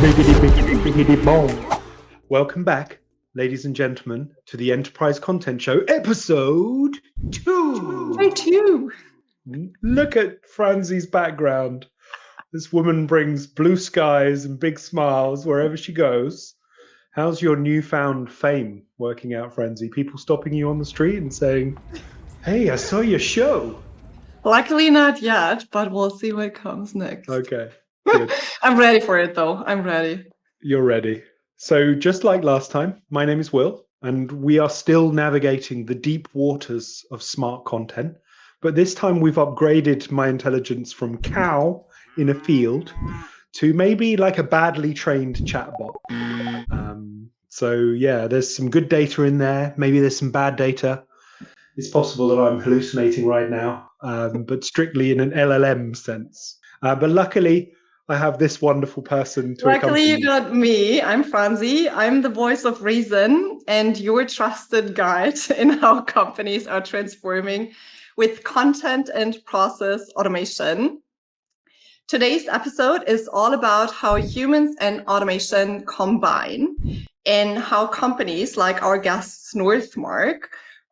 Biggity, biggity, biggity, boom. Welcome back, ladies and gentlemen, to the Enterprise Content Show, episode 2. Hey, 2. Look at Franzi's background. This woman brings blue skies and big smiles wherever she goes. How's your newfound fame working out, Franzi? People stopping you on the street and saying, "Hey, I saw your show." Luckily not yet, but we'll see what comes next. Okay, good. I'm ready for it, though. I'm ready. You're ready. So just like last time, my name is Will, and we are still navigating the deep waters of smart content. But this time we've upgraded my intelligence from cow in a field to maybe like a badly trained chatbot. So yeah, there's some good data in there. Maybe there's some bad data. It's possible that I'm hallucinating right now, but strictly in an LLM sense. But luckily, I have this wonderful person to accompany Luckily, me. you got me. I'm Franzi. I'm the voice of reason and your trusted guide in how companies are transforming with content and process automation. Today's episode is all about how humans and automation combine and how companies like our guests Northmarq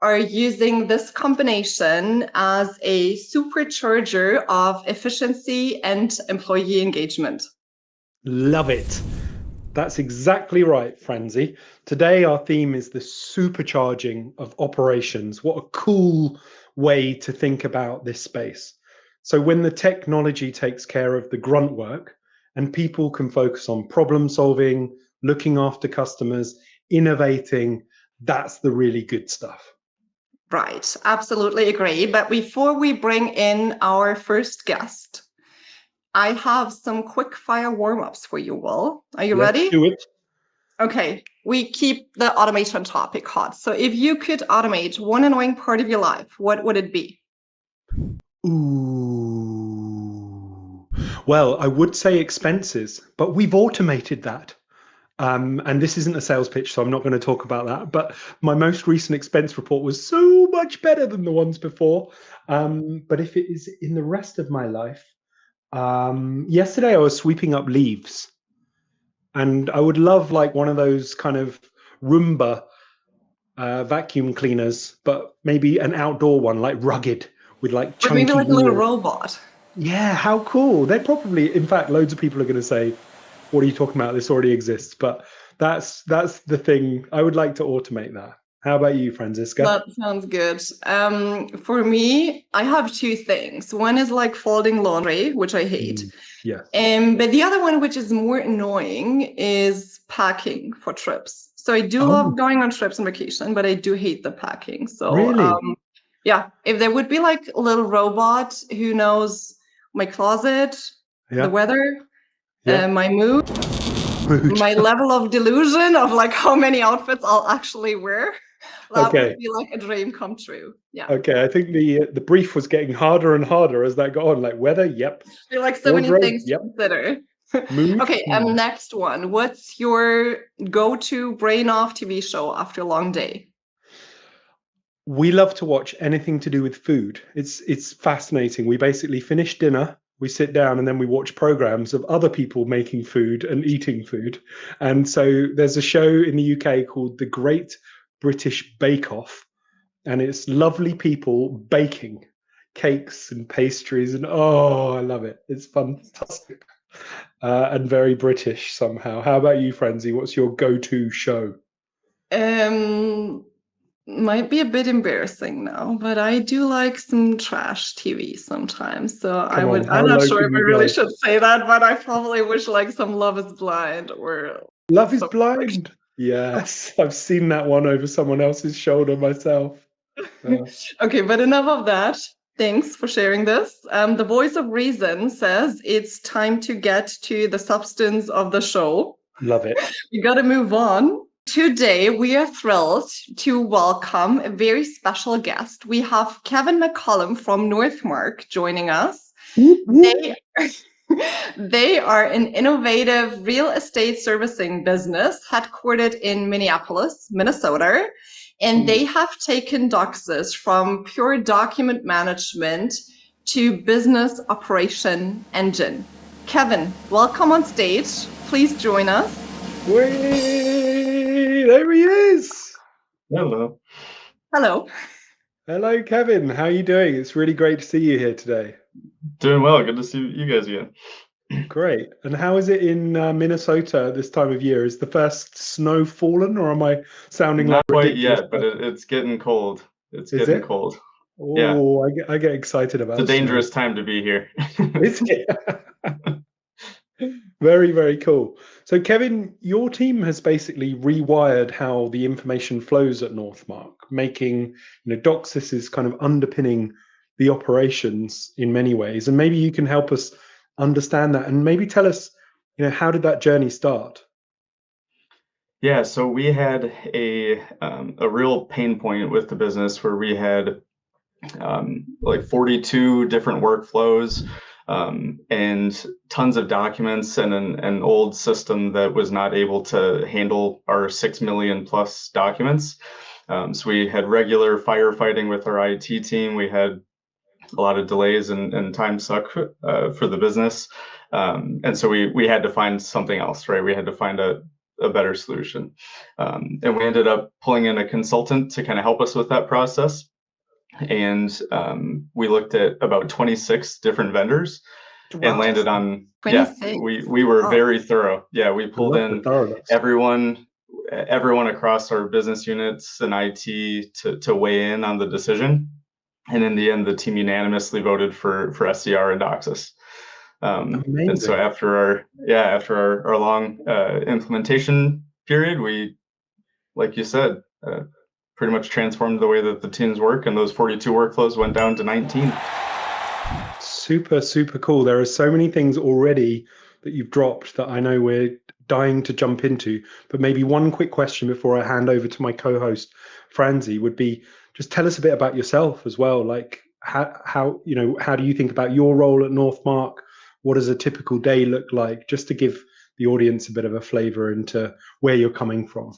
are using this combination as a supercharger of efficiency and employee engagement. Love it. That's exactly right, Franzi. Today, our theme is the supercharging of operations. What a cool way to think about this space. So when the technology takes care of the grunt work and people can focus on problem solving, looking after customers, innovating, that's the really good stuff. Right, absolutely agree. But before we bring in our first guest, I have some quick fire warm-ups for you, Will. Are you ready? Let's do it. Okay, we keep the automation topic hot. So if you could automate one annoying part of your life, what would it be? Ooh. Well, I would say expenses, but we've automated that. And this isn't a sales pitch, so I'm not going to talk about that. But my most recent expense report was so much better than the ones before. But if it is in the rest of my life, yesterday I was sweeping up leaves, and I would love like one of those kind of Roomba vacuum cleaners, but maybe an outdoor one, like rugged with like Or chunky maybe like a little wheels. robot. Yeah, how cool. They're probably, in fact, loads of people are going to say, "What are you talking about? This already exists." But that's the thing. I would like to automate that. How about you, Franziska? That sounds good. For me, I have two things. One is like folding laundry, which I hate. Yes. But the other one, which is more annoying, is packing for trips. So I do love going on trips and vacation, but I do hate the packing. So Really? yeah, if there would be like a little robot who knows my closet, Yeah. the weather, Yeah. my mood, my level of delusion of like how many outfits I'll actually wear, that Okay. would be like a dream come true. Yeah. Okay, I think the brief was getting harder and harder as that got on. Like weather, yep. There are like so many Wardrobe, things yep. to consider. Mood. Okay, next one. What's your go-to brain off TV show after a long day? We love to watch anything to do with food. It's fascinating. We basically finish dinner, we sit down, and then we watch programs of other people making food and eating food. And so there's a show in the UK called The Great British Bake Off, and it's lovely people baking cakes and pastries, and oh, I love it. It's fantastic and very British somehow. How about you, Franzi? What's your go-to show? Might be a bit embarrassing now, but I do like some trash TV sometimes. So I'm not sure if I really should say that, but I probably wish like some Love is Blind or Love is Blind. Yes, I've seen that one over someone else's shoulder myself. Okay, but enough of that. Thanks for sharing this. The voice of reason says it's time to get to the substance of the show. Love it. We got to move on. Today, we are thrilled to welcome a very special guest. We have Kevin McCollam from Northmarq joining us. They are an innovative real estate servicing business headquartered in Minneapolis, Minnesota, and they have taken Doxis from pure document management to business operation engine. Kevin, welcome on stage. Please join us. Whee! There he is. Hello. Hello. Hello, Kevin. How are you doing? It's really great to see you here today. Doing well. Good to see you guys again. Great. And how is it in Minnesota this time of year? Is the first snow fallen, or am I sounding Not like quite ridiculous? yet, but it's getting cold. It's Is getting it? cold. Oh, Yeah. I get excited about It's a snow. dangerous time to be here. Is it? Very, very cool. So, Kevin, your team has basically rewired how the information flows at Northmarq, making Doxis is kind of underpinning the operations in many ways. And maybe you can help us understand that, and maybe tell us, how did that journey start? Yeah, so we had a real pain point with the business where we had like 42 different workflows and tons of documents and an old system that was not able to handle our 6 million plus documents. So we had regular firefighting with our IT team. We had a lot of delays and time suck for the business. And so we had to find something else, right? We had to find a better solution. And we ended up pulling in a consultant to kind of help us with that process. And we looked at about 26 different vendors and landed on 26. Yeah, we were very thorough. Yeah, we pulled in everyone across our business units and IT to weigh in on the decision. And in the end, the team unanimously voted for SCR and Doxis. And so after our long implementation period, we, like you said, pretty much transformed the way that the teams work, and those 42 workflows went down to 19. Super, super cool. There are so many things already that you've dropped that I know we're dying to jump into. But maybe one quick question before I hand over to my co-host, Franzi, would be just tell us a bit about yourself as well. Like how do you think about your role at Northmarq? What does a typical day look like? Just to give the audience a bit of a flavor into where you're coming from.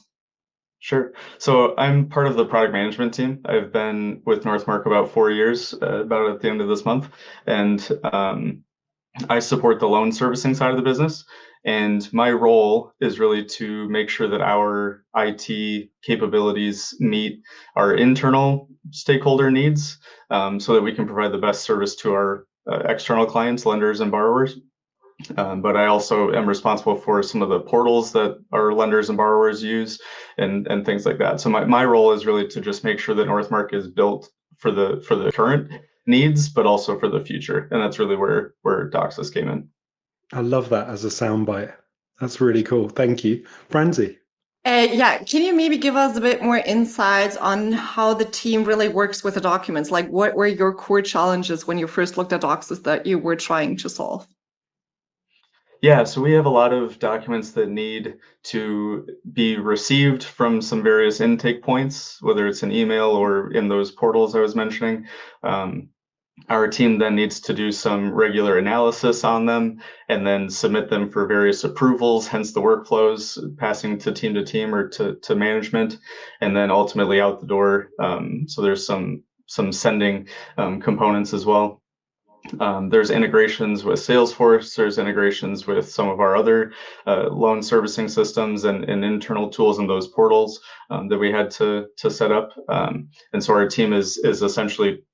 Sure. So I'm part of the product management team. I've been with Northmarq about 4 years, about at the end of this month. And I support the loan servicing side of the business. And my role is really to make sure that our IT capabilities meet our internal stakeholder needs so that we can provide the best service to our external clients, lenders, and borrowers. But I also am responsible for some of the portals that our lenders and borrowers use and things like that. So my role is really to just make sure that Northmarq is built for the current needs, but also for the future. And that's really where Doxis came in. I love that as a soundbite. That's really cool. Thank you. Franzi. Yeah, can you maybe give us a bit more insights on how the team really works with the documents? Like, what were your core challenges when you first looked at Doxis that you were trying to solve? Yeah, so we have a lot of documents that need to be received from some various intake points, whether it's an email or in those portals I was mentioning. Our team then needs to do some regular analysis on them and then submit them for various approvals, hence the workflows passing to team or to management, and then ultimately out the door. So there's some sending components as well. There's integrations with Salesforce, there's integrations with some of our other loan servicing systems and internal tools in those portals that we had to set up. And so our team is essentially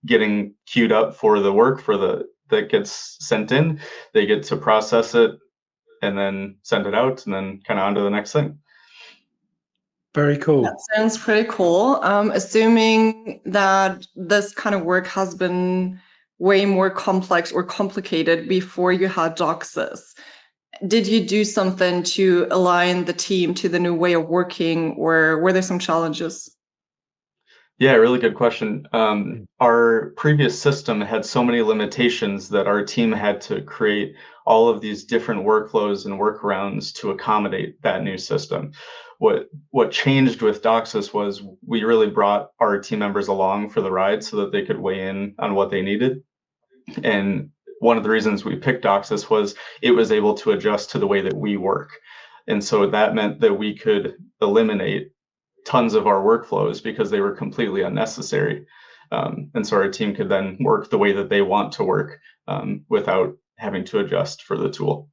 getting queued up for the work that gets sent in. They get to process it and then send it out and then kind of on to the next thing. Very cool. That sounds pretty cool. Assuming that this kind of work has been way more complex or complicated before you had Doxis, did you do something to align the team to the new way of working, or were there some challenges? Yeah, really good question. Our previous system had so many limitations that our team had to create all of these different workflows and workarounds to accommodate that new system. What changed with Doxis was we really brought our team members along for the ride so that they could weigh in on what they needed. And one of the reasons we picked Doxis was it was able to adjust to the way that we work. And so that meant that we could eliminate tons of our workflows because they were completely unnecessary. And so our team could then work the way that they want to work without having to adjust for the tool.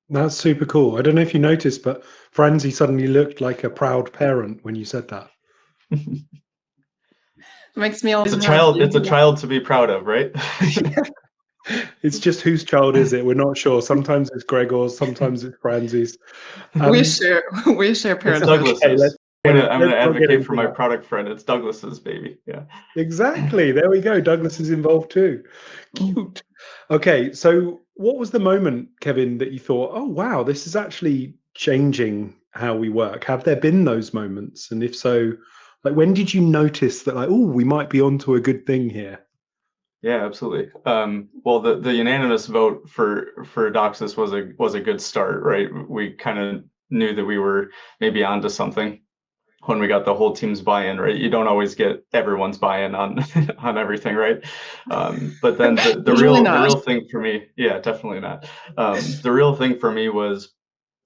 That's super cool. I don't know if you noticed, but Franzi suddenly looked like a proud parent when you said that. Makes me always It's a child to be proud of, right? It's just whose child is it? We're not sure. Sometimes it's Gregor's, sometimes it's Franzi's. We share parents. It's Douglas's. Okay, I'm gonna let's not get advocate for into my that. product friend. It's Douglas's baby. Yeah. Exactly. There we go. Douglas is involved too. Cute. Okay, so what was the moment, Kevin, that you thought, oh wow, this is actually changing how we work? Have there been those moments? And if so, like when did you notice that, like, oh, we might be onto a good thing here? Yeah, absolutely. Well, the unanimous vote for Doxis was a good start, right? We kind of knew that we were maybe onto something when we got the whole team's buy-in, right? You don't always get everyone's buy-in on on everything, right? But then the real thing for me, yeah, definitely not. The real thing for me was,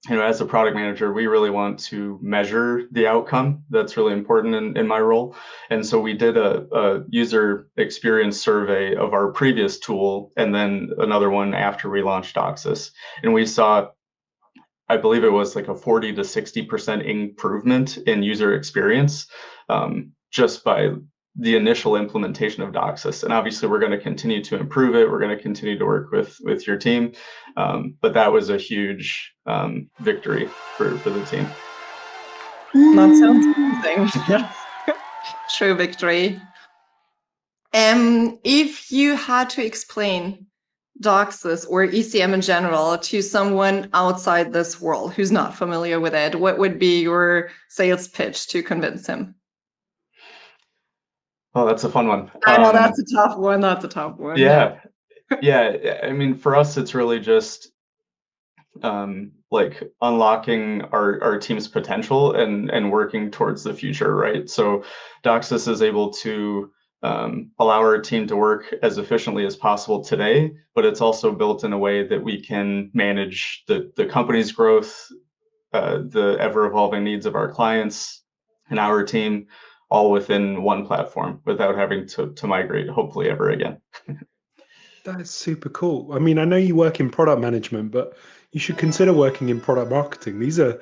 as a product manager, we really want to measure the outcome. That's really important in my role. And so we did a user experience survey of our previous tool and then another one after we launched Doxis. And we saw, I believe it was like a 40 to 60% improvement in user experience just by the initial implementation of Doxis. And obviously we're going to continue to improve it. We're going to continue to work with your team. But that was a huge victory for the team. That sounds amazing. True victory. If you had to explain Doxis or ECM in general to someone outside this world who's not familiar with it, what would be your sales pitch to convince him? Oh, that's a fun one. I know that's a tough one. That's a tough one. Yeah. Yeah. I mean, for us, it's really just like unlocking our team's potential and working towards the future, right? So Doxis is able to allow our team to work as efficiently as possible today, but it's also built in a way that we can manage the company's growth, the ever-evolving needs of our clients and our team, all within one platform without having to migrate, hopefully ever again. That is super cool. I mean, I know you work in product management, but you should consider working in product marketing. These are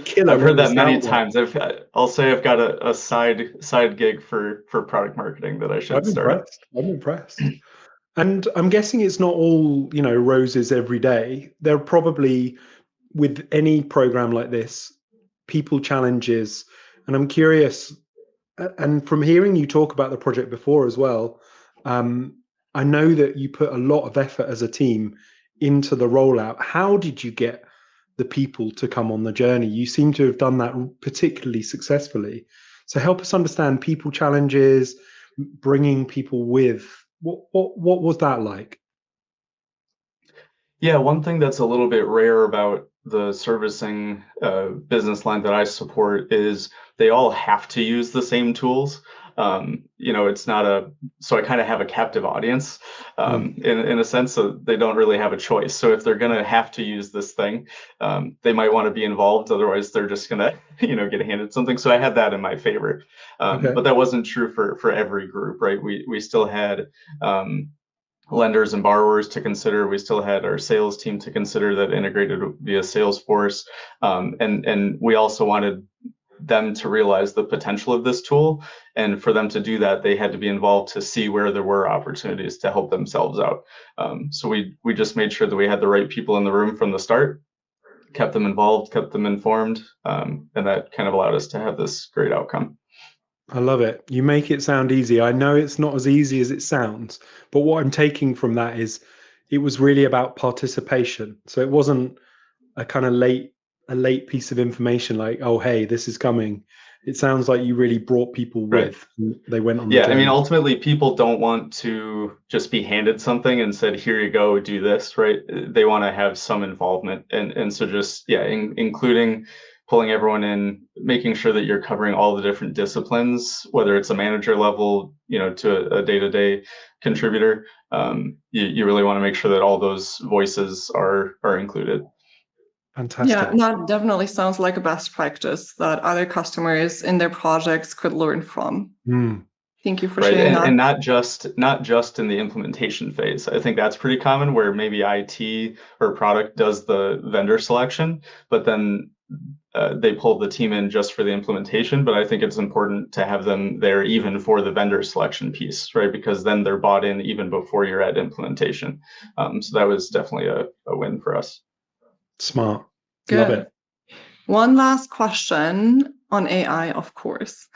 killer. I've heard that many times. I'll say I've got a side gig for product marketing that I should start. I'm impressed. And I'm guessing it's not all, roses every day. There are probably, with any program like this, people challenges. And I'm curious, and from hearing you talk about the project before as well, I know that you put a lot of effort as a team into the rollout. How did you get the people to come on the journey? You seem to have done that particularly successfully. So help us understand people challenges, bringing people with. What was that like? Yeah, one thing that's a little bit rare about the servicing business line that I support is they all have to use the same tools. It's not so I kind of have a captive audience in a sense, so they don't really have a choice. So if they're going to have to use this thing, they might want to be involved. Otherwise, they're just going to, get handed something. So I had that in my favor. But that wasn't true for every group, right? We still had lenders and borrowers to consider. We still had our sales team to consider that integrated via Salesforce. And we also wanted them to realize the potential of this tool. And for them to do that, they had to be involved to see where there were opportunities to help themselves out. So we just made sure that we had the right people in the room from the start, kept them involved, kept them informed. And that kind of allowed us to have this great outcome. I love it. You make it sound easy. I know it's not as easy as it sounds, but what I'm taking from that is it was really about participation. So it wasn't a kind of late piece of information like, oh, hey, this is coming. It sounds like you really brought people with. Right. They went on the journey. I mean, ultimately, people don't want to just be handed something and said, here you go, do this, right? They want to have some involvement. And so just, including pulling everyone in, making sure that you're covering all the different disciplines, whether it's a manager level, to a day-to-day contributor. You really want to make sure that all those voices are included. Fantastic. Yeah, that definitely sounds like a best practice that other customers in their projects could learn from. Thank you for Right, sharing that. and not just in the implementation phase. I think that's pretty common, where maybe IT or product does the vendor selection, but then they pull the team in just for the implementation. But I think it's important to have them there even for the vendor selection piece, right? Because then they're bought in even before you're at implementation. So that was definitely a win for us. Smart. Good. Love it. One last question on AI, of course.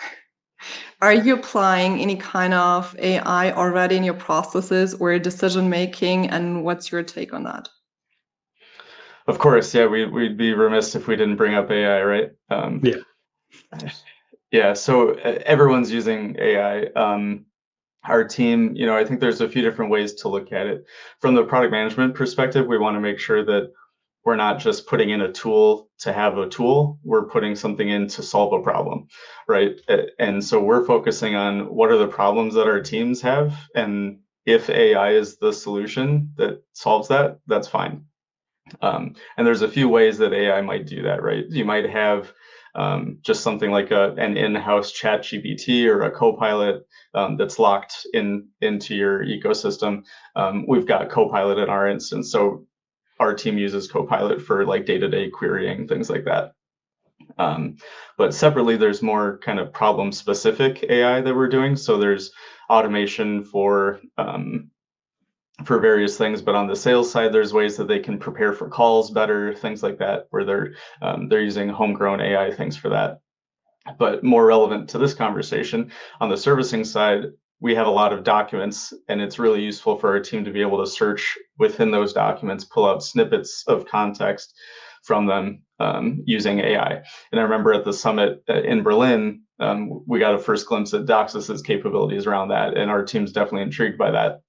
Are you applying any kind of AI already in your processes or decision making, and what's your take on that? Of course, yeah, we'd be remiss if we didn't bring up AI, right? Yeah, so everyone's using AI. Our team, I think there's a few different ways to look at it. From the product management perspective, we want to make sure that we're not just putting in a tool to have a tool, we're putting something in to solve a problem, right? And so we're focusing on what are the problems that our teams have, and if AI is the solution that solves that, that's fine. And there's a few ways that AI might do that, right? You might have just something like an in-house chat GPT or a Copilot that's locked into your ecosystem. We've got Copilot in our instance, so our team uses Copilot for like day-to-day querying, things like that. But separately, there's more kind of problem-specific AI that we're doing. So there's automation for various things, but on the sales side, there's ways that they can prepare for calls better, things like that, where they're using homegrown AI things for that. But more relevant to this conversation, on the servicing side, we have a lot of documents, and it's really useful for our team to be able to search within those documents, pull out snippets of context from them using AI. And I remember at the summit in Berlin, we got a first glimpse at Doxis's capabilities around that, and our team's definitely intrigued by that.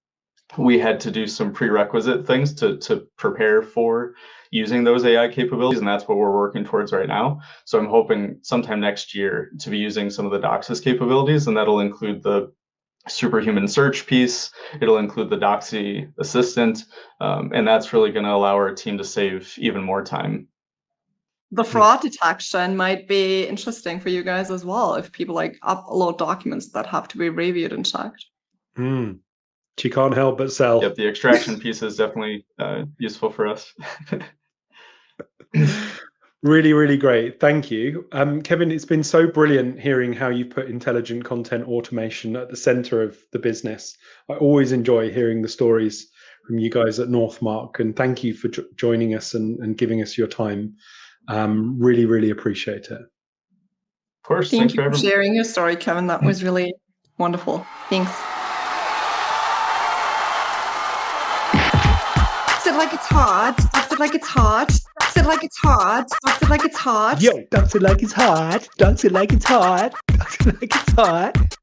We had to do some prerequisite things to prepare for using those AI capabilities, and that's what we're working towards right now. So I'm hoping sometime next year to be using some of the Doxis capabilities, and that'll include the Superhuman Search piece. It'll include the Doxis Assistant, and that's really going to allow our team to save even more time. The fraud detection might be interesting for you guys as well, if people like upload documents that have to be reviewed and checked. She can't help but sell. Yep, the extraction piece is definitely useful for us. Really, really great. Thank you. Kevin, it's been so brilliant hearing how you put intelligent content automation at the center of the business. I always enjoy hearing the stories from you guys at Northmarq, and thank you for joining us and giving us your time. Really, really appreciate it. Of course. Thank you for sharing your story, Kevin. That was really wonderful. Thanks. Dox it like it's hot. Dox it like it's hot. Dox it like it's hot. Dox it like it's hot. Yo, dox it like it's hot. Dox it like it's hot. Dox it like it's hot.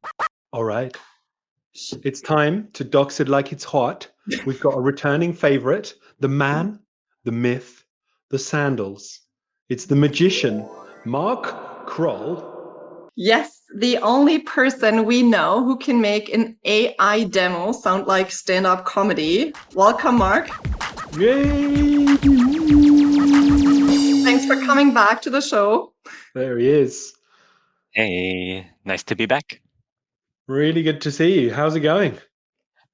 All right. It's time to dox it like it's hot. We've got a returning favorite, the man, the myth, the sandals. It's the magician, Marc Kroll. Yes, the only person we know who can make an AI demo sound like stand-up comedy. Welcome, Marc. Yay! Thanks for coming back to the show. There he is. Hey, nice to be back. Really good to see you. How's it going?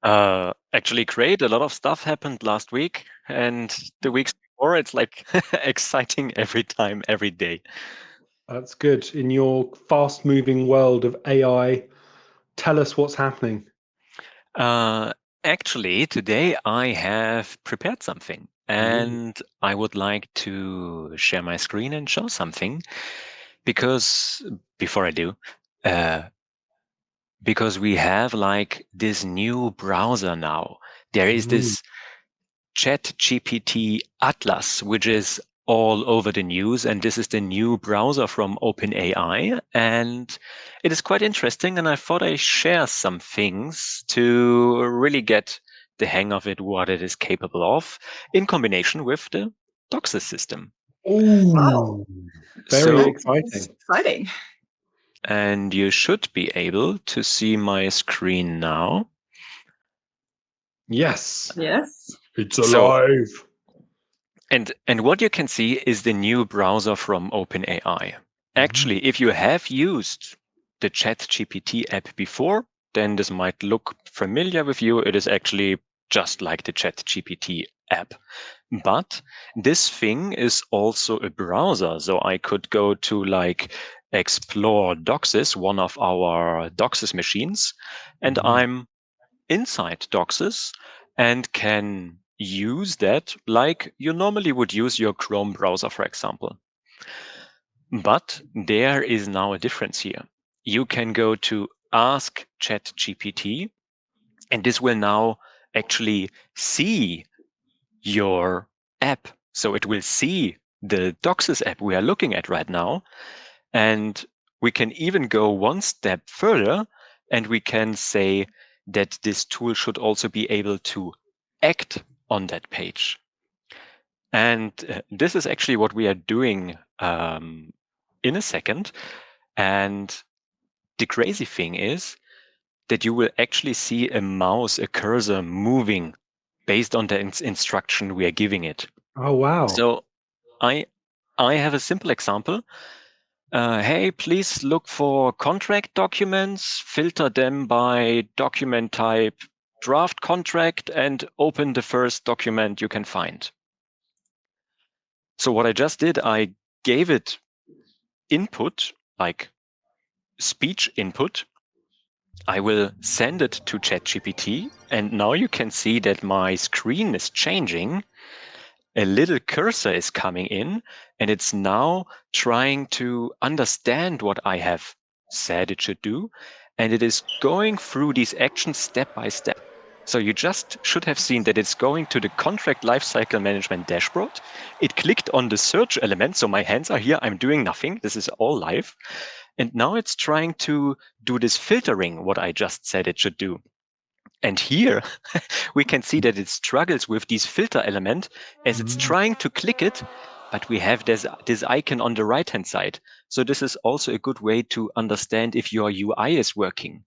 Actually great. A lot of stuff happened last week, and the weeks before, it's like exciting every time, every day. That's good. In your fast-moving world of AI, tell us what's happening. Actually, today I have prepared something, and I would like to share my screen and show something, because before I do, because we have like this new browser now. There is this GPT Atlas, which is all over the news, and this is the new browser from OpenAI, and it is quite interesting, and I thought I'd share some things to really get the hang of it, what it is capable of, in combination with the Doxis system. Oh, wow. Very exciting. And you should be able to see my screen now. Yes. Yes. It's alive. And what you can see is the new browser from OpenAI. Actually, if you have used the ChatGPT app before, then this might look familiar with you. It is actually just like the ChatGPT app. But this thing is also a browser. So I could go to like explore Doxis, one of our Doxis machines, and I'm inside Doxis and can use that like you normally would use your Chrome browser, for example. But there is now a difference here. You can go to Ask ChatGPT, and this will now actually see your app. So it will see the Doxis app we are looking at right now. And we can even go one step further, and we can say that this tool should also be able to act on that page. And this is actually what we are doing in a second. And the crazy thing is that you will actually see a mouse, a cursor moving based on the instruction we are giving it. Oh, wow. So I have a simple example. Hey, please look for contract documents, filter them by document type, draft contract, and open the first document you can find. So what I just did, I gave it input, like speech input. I will send it to ChatGPT, and now you can see that my screen is changing. A little cursor is coming in, and it's now trying to understand what I have said it should do, and it is going through these actions step by step. So you just should have seen that it's going to the contract lifecycle management dashboard. It clicked on the search element, so my hands are here, I'm doing nothing, this is all live. And now it's trying to do this filtering, what I just said it should do. And here we can see that it struggles with this filter element as it's trying to click it, but we have this icon on the right-hand side. So this is also a good way to understand if your UI is working.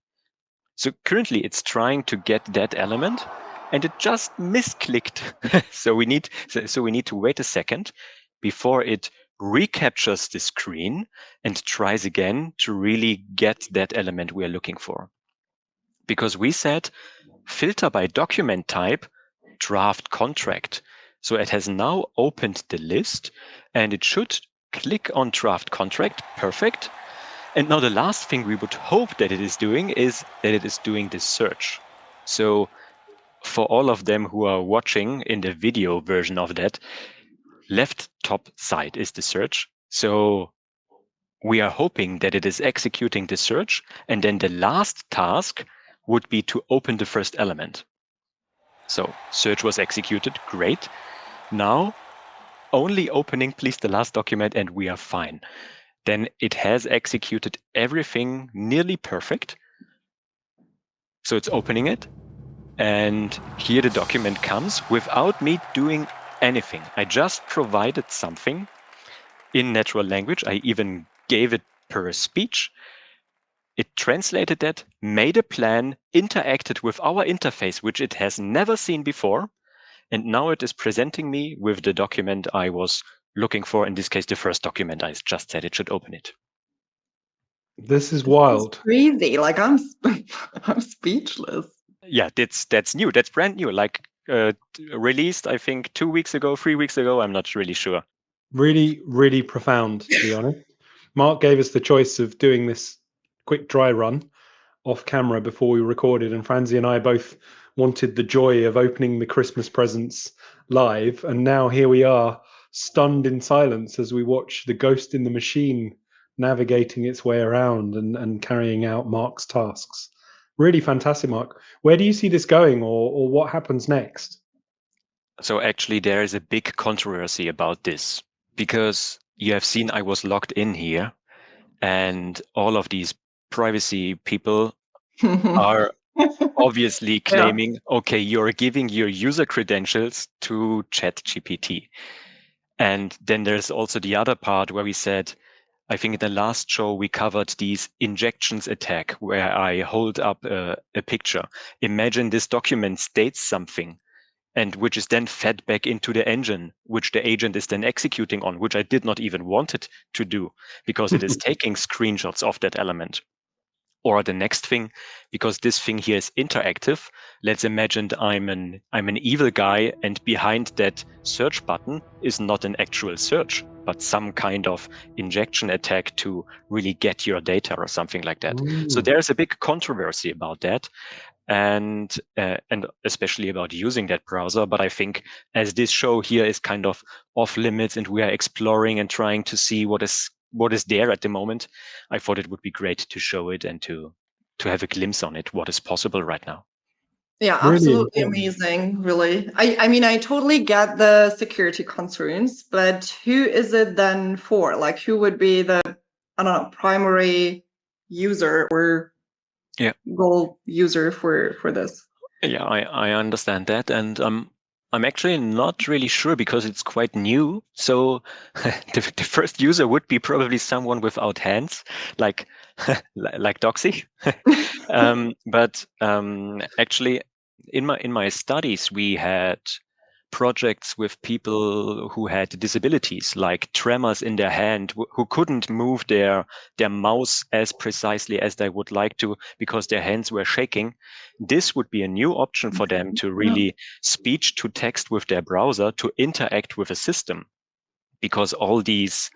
So currently it's trying to get that element and it just misclicked. So we need to wait a second before it recaptures the screen and tries again to really get that element we are looking for. Because we said filter by document type, draft contract. So it has now opened the list and it should click on draft contract. Perfect. And now the last thing we would hope that it is doing is that it is doing this search. So for all of them who are watching in the video version of that, left top side is the search. So we are hoping that it is executing the search, and then the last task would be to open the first element. So search was executed, great. Now only opening please the last document and we are fine. Then it has executed everything nearly perfect. So it's opening it, and here the document comes without me doing anything. I just provided something in natural language. I even gave it per speech. It translated that, made a plan, interacted with our interface, which it has never seen before. And now it is presenting me with the document I was looking for. In this case, the first document I just said it should open it. This is wild. That's crazy. Like I'm speechless. Yeah, that's new. That's brand new. Like released, I think 2 weeks ago, 3 weeks ago. I'm not really sure. Really, really profound, to be honest. Marc gave us the choice of doing this quick dry run off camera before we recorded, and Franzi and I both wanted the joy of opening the Christmas presents live, and now here we are, stunned in silence as we watch the ghost in the machine navigating its way around and carrying out Marc's tasks. Really fantastic, Marc. Where do you see this going, or what happens next? So actually there is a big controversy about this, because you have seen I was logged in here, and all of these privacy people are obviously claiming, okay, you're giving your user credentials to ChatGPT. And then there's also the other part where we said, I think in the last show we covered these injections attack where I hold up a picture. Imagine this document states something, and which is then fed back into the engine, which the agent is then executing on, which I did not even want it to do because it is taking screenshots of that element. Or the next thing, because this thing here is interactive, let's imagine I'm an evil guy, and behind that search button is not an actual search, but some kind of injection attack to really get your data or something like that. Ooh. So there's a big controversy about that, and especially about using that browser. But I think as this show here is kind of off limits and we are exploring and trying to see what is there at the moment, I thought it would be great to show it and to have a glimpse on it, what is possible right now. Yeah, Really absolutely important. amazing, really. I mean, I totally get the security concerns, but who is it then for? Like, who would be the, I don't know, primary user or goal user for this? Yeah, I understand that. And I'm actually not really sure because it's quite new. So the first user would be probably someone without hands, like Doxy. But actually, in my studies, we had projects with people who had disabilities, like tremors in their hand, who couldn't move their mouse as precisely as they would like to because their hands were shaking. This would be a new option for them to really speech to text with their browser to interact with a system. Because all these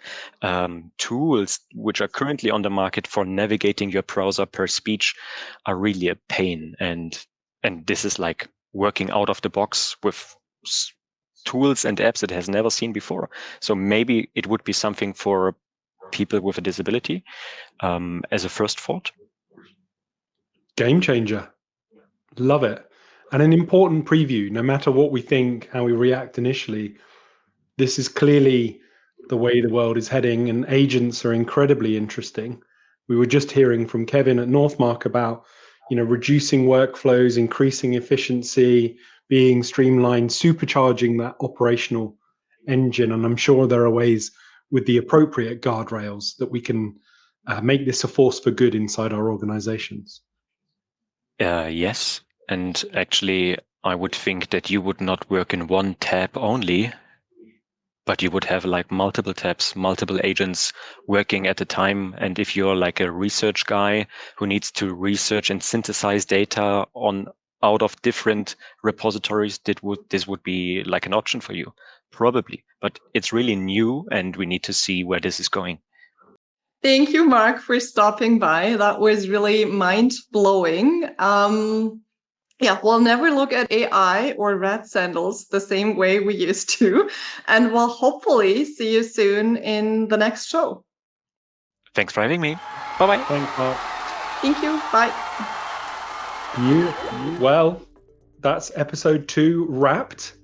tools which are currently on the market for navigating your browser per speech are really a pain. And this is like working out of the box with tools and apps it has never seen before. So maybe it would be something for people with a disability as a first thought. Game changer. Love it. And an important preview, no matter what we think, how we react initially, this is clearly the way the world is heading, and agents are incredibly interesting. We were just hearing from Kevin at Northmarq about, reducing workflows, increasing efficiency, being streamlined, supercharging that operational engine. And I'm sure there are ways with the appropriate guardrails that we can make this a force for good inside our organizations. Yes. And actually, I would think that you would not work in one tab only, but you would have like multiple tabs, multiple agents working at a time. And if you're like a research guy who needs to research and synthesize data out of different repositories, this would be like an option for you, probably. But it's really new, and we need to see where this is going. Thank you, Marc, for stopping by. That was really mind-blowing. Yeah, we'll never look at AI or red sandals the same way we used to. And we'll hopefully see you soon in the next show. Thanks for having me. Bye-bye. Thanks, Marc. Thank you. Bye. Well, that's episode 2 wrapped.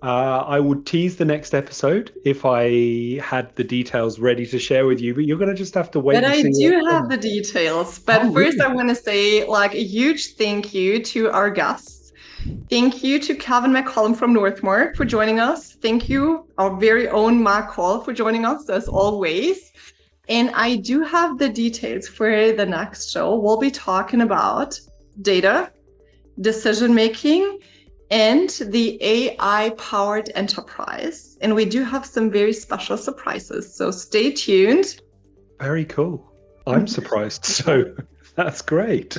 I would tease the next episode if I had the details ready to share with you, but you're going to just have to wait. But I do have the details. But first, really? I want to say like a huge thank you to our guests. Thank you to Kevin McCollam from Northmarq for joining us. Thank you, our very own Marc Kroll, for joining us as always. And I do have the details for the next show. We'll be talking about data, decision-making, and the AI-powered enterprise. And we do have some very special surprises, so stay tuned. Very cool. I'm surprised, so that's great.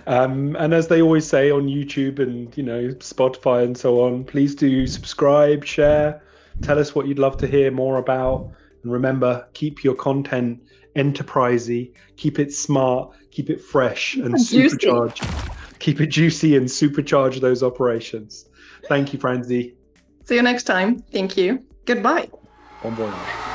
And as they always say on YouTube and Spotify and so on, please do subscribe, share, tell us what you'd love to hear more about. And remember, keep your content enterprisey, keep it smart, keep it fresh and supercharged. Keep it juicy and supercharge those operations. Thank you, Franzi. See you next time. Thank you. Goodbye. Bon voyage.